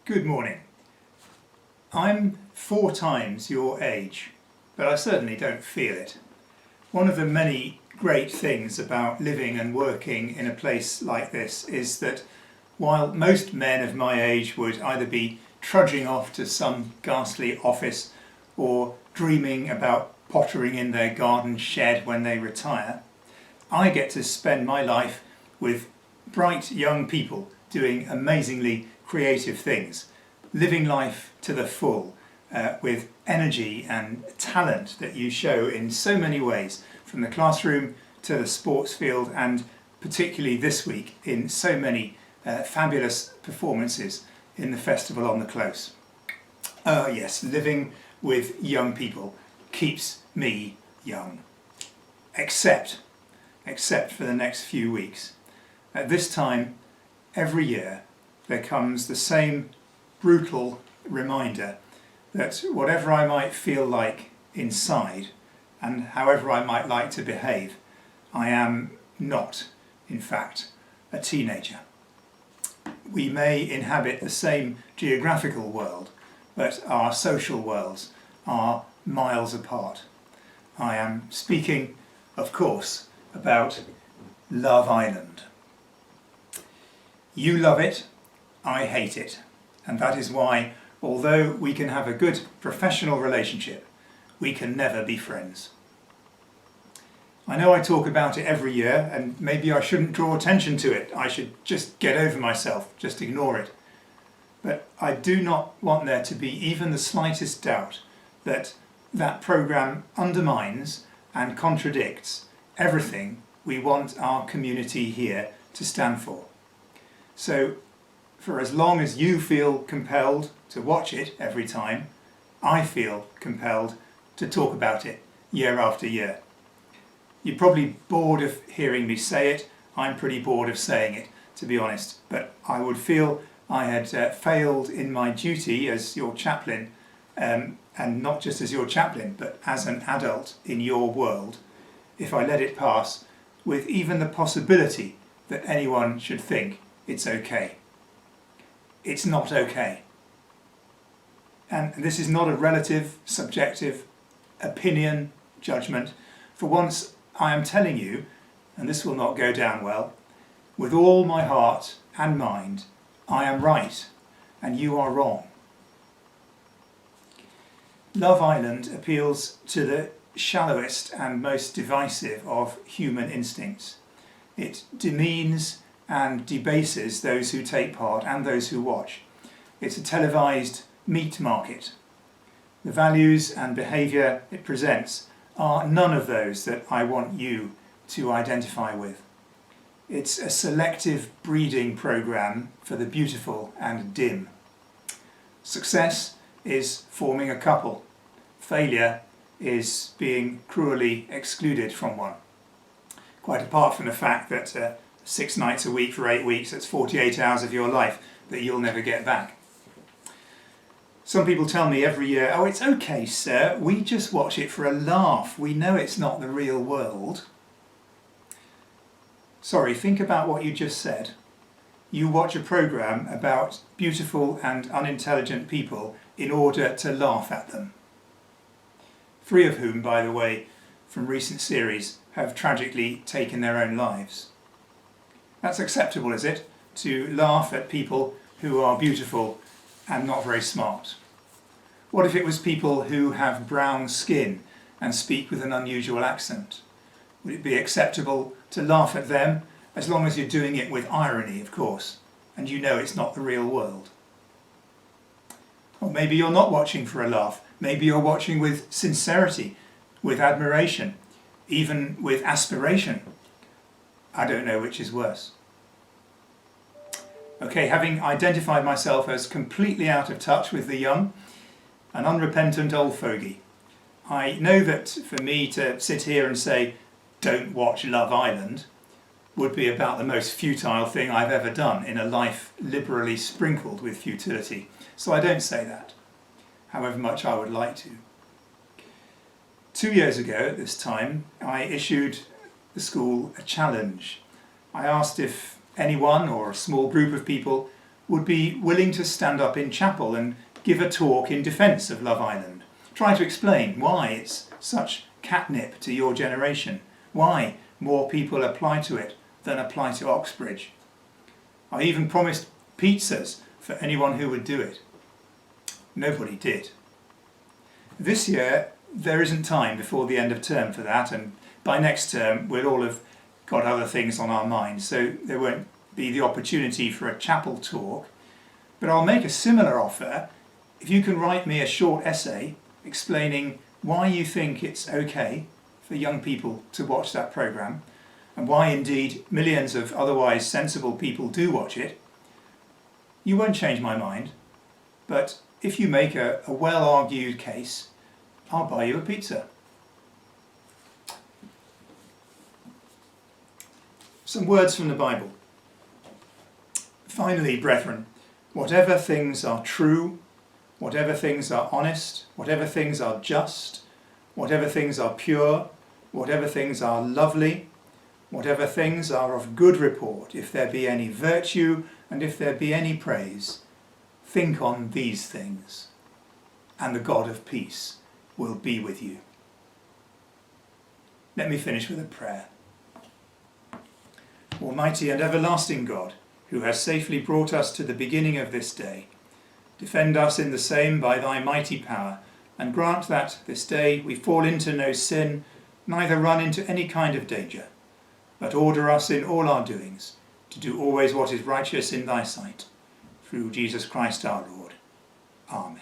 Good morning. I'm 4 times your age, but I certainly don't feel it. One of the many great things about living and working in a place like this is that while most men of my age would either be trudging off to some ghastly office or dreaming about pottering in their garden shed when they retire, I get to spend my life with bright young people doing amazingly creative things, living life to the full, with energy and talent that you show in so many ways, from the classroom to the sports field, and particularly this week in so many fabulous performances in the Festival on the Close. Yes, living with young people keeps me young, except for the next few weeks. At this time, every year, there comes the same brutal reminder that whatever I might feel like inside, and however I might like to behave, I am not, in fact, a teenager. We may inhabit the same geographical world, but our social worlds are miles apart. I am speaking, of course, about Love Island. You love it, I hate it, and that is why, although we can have a good professional relationship, we can never be friends. I know I talk about it every year, and maybe I shouldn't draw attention to it. I should just get over myself, just ignore it. But I do not want there to be even the slightest doubt that that programme undermines and contradicts everything we want our community here to stand for. So, for as long as you feel compelled to watch it every time, I feel compelled to talk about it year after year. You're probably bored of hearing me say it. I'm pretty bored of saying it, to be honest. But I would feel I had failed in my duty as your chaplain, and not just as your chaplain, but as an adult in your world, if I let it pass with even the possibility that anyone should think it's okay. It's not okay. And this is not a relative, subjective opinion, judgment. For once, I am telling you, and this will not go down well, with all my heart and mind, I am right and you are wrong. Love Island appeals to the shallowest and most divisive of human instincts. It demeans and debases those who take part and those who watch. It's a televised meat market. The values and behaviour it presents are none of those that I want you to identify with. It's a selective breeding programme for the beautiful and dim. Success is forming a couple. Failure is being cruelly excluded from one. Quite apart from the fact that 6 nights a week for 8 weeks, that's 48 hours of your life that you'll never get back. Some people tell me every year, oh, it's okay, sir, we just watch it for a laugh. We know it's not the real world. Sorry, think about what you just said. You watch a programme about beautiful and unintelligent people in order to laugh at them. 3 of whom, by the way, from recent series, have tragically taken their own lives. That's acceptable, is it? To laugh at people who are beautiful and not very smart? What if it was people who have brown skin and speak with an unusual accent? Would it be acceptable to laugh at them, as long as you're doing it with irony, of course, and you know it's not the real world? Or maybe you're not watching for a laugh. Maybe you're watching with sincerity, with admiration, even with aspiration. I don't know which is worse. Okay, having identified myself as completely out of touch with the young, an unrepentant old fogey, I know that for me to sit here and say, don't watch Love Island, would be about the most futile thing I've ever done in a life liberally sprinkled with futility. So I don't say that, however much I would like to. 2 years ago at this time, I issued the school a challenge. I asked if anyone or a small group of people would be willing to stand up in chapel and give a talk in defence of Love Island. Try to explain why it's such catnip to your generation, why more people apply to it than apply to Oxbridge. I even promised pizzas for anyone who would do it. Nobody did. This year there isn't time before the end of term for that, and by next term we'll all have got other things on our minds, so there won't be the opportunity for a chapel talk. But I'll make a similar offer if you can write me a short essay explaining why you think it's okay for young people to watch that programme, and why indeed millions of otherwise sensible people do watch it. You won't change my mind, but if you make a well-argued case, I'll buy you a pizza. Some words from the Bible. Finally, brethren, whatever things are true, whatever things are honest, whatever things are just, whatever things are pure, whatever things are lovely, whatever things are of good report, if there be any virtue and if there be any praise, think on these things, and the God of peace will be with you. Let me finish with a prayer. Almighty and everlasting God, who has safely brought us to the beginning of this day, defend us in the same by thy mighty power, and grant that this day we fall into no sin, neither run into any kind of danger, but order us in all our doings, to do always what is righteous in thy sight. Through Jesus Christ our Lord. Amen.